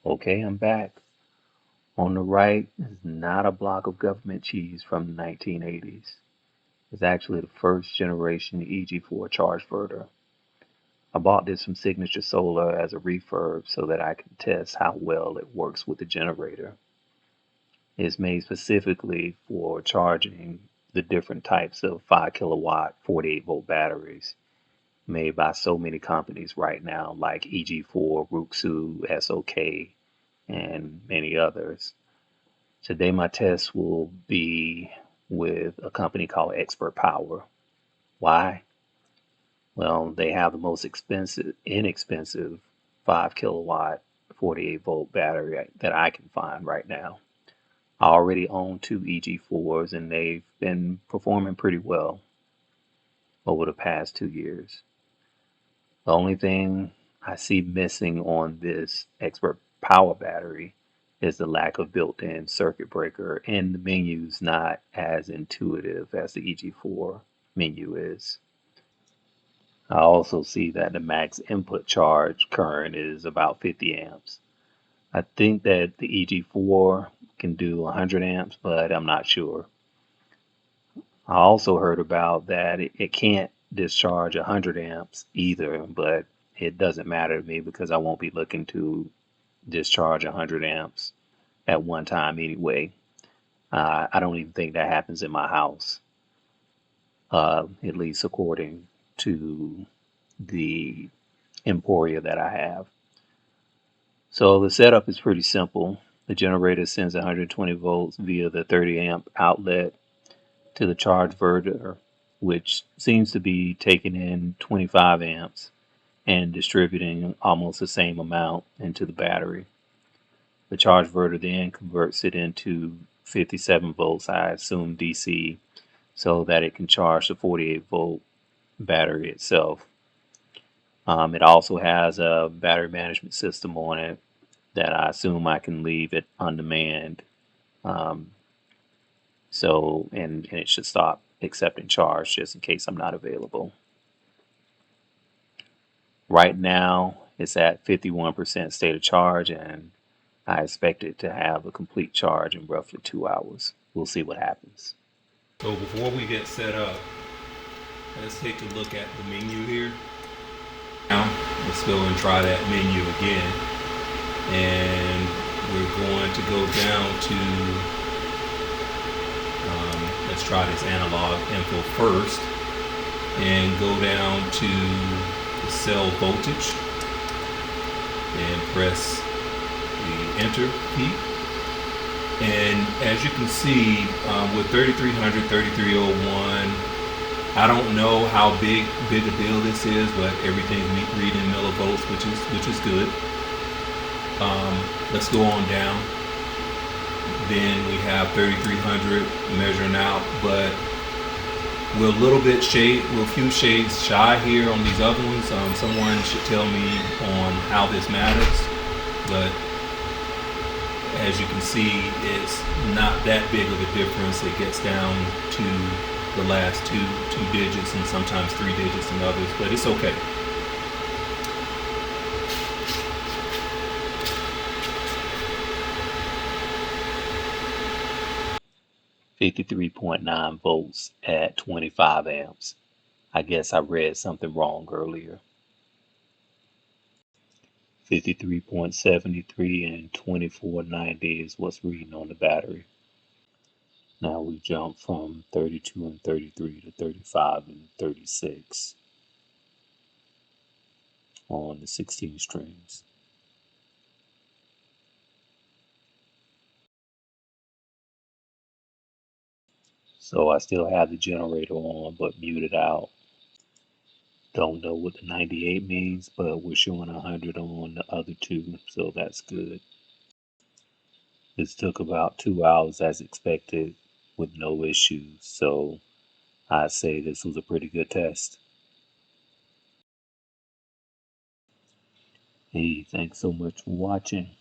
Okay, I'm back. On the right is not a block of government cheese from the 1980s. It's actually the first generation EG4 ChargeVerter. I bought this from Signature Solar as a refurb so that I can test how well it works with the generator. It's made specifically for charging the different types of 5 kilowatt 48 volt batteries made by so many companies right now like EG4, Ruxu, SOK, and many others. Today my test will be with a company called Expert Power. Why? Well, they have the most inexpensive 5 kilowatt 48 volt battery that I can find right now. I already own two EG4s and they've been performing pretty well over the past 2 years. The only thing I see missing on this Expert Power battery is the lack of built-in circuit breaker, and the menu's not as intuitive as the EG4 menu is. I also see that the max input charge current is about 50 amps. I think that the EG4 can do 100 amps, but I'm not sure. I also heard about that it can't discharge 100 amps either, but it doesn't matter to me because I won't be looking to discharge 100 amps at one time anyway. I don't even think that happens in my house, at least according to the Emporia that I have. So the setup is pretty simple. The generator sends 120 volts via the 30 amp outlet to the ChargeVerter, which seems to be taking in 25 amps and distributing almost the same amount into the battery. The ChargeVerter then converts it into 57 volts, I assume DC, so that it can charge the 48 volt battery itself. It also has a battery management system on it that I assume I can leave it on demand. And it should stop accepting charge just in case I'm not available. Right now, it's at 51% state of charge, and I expect it to have a complete charge in roughly 2 hours. We'll see what happens. So before we get set up, let's take a look at the menu here. Now, let's go and try that menu again. And we're going to go down to, let's try this analog info first, and go down to the cell voltage and press the enter key. And as you can see, with 3300, 3301, I don't know how big a deal this is, but everything's reading millivolts, which is good. Let's go on down. Then we have 3300 measuring out, but we're a few shades shy here on these other ones. Someone should tell me on how this matters, but as you can see, it's not that big of a difference. It gets down to the last two digits and sometimes 3 digits in others, but it's okay. .9 volts at 25 amps. I guess I read something wrong earlier. 53.73 and 2490 is what's reading on the battery. Now we jump from 32 and 33 to 35 and 36 on the 16 strings. So I still have the generator on but muted out. Don't know what the 98 means, but we're showing 100 on the other two, so that's good. This took about 2 hours as expected with no issues, so I'd say this was a pretty good test. Hey, thanks so much for watching.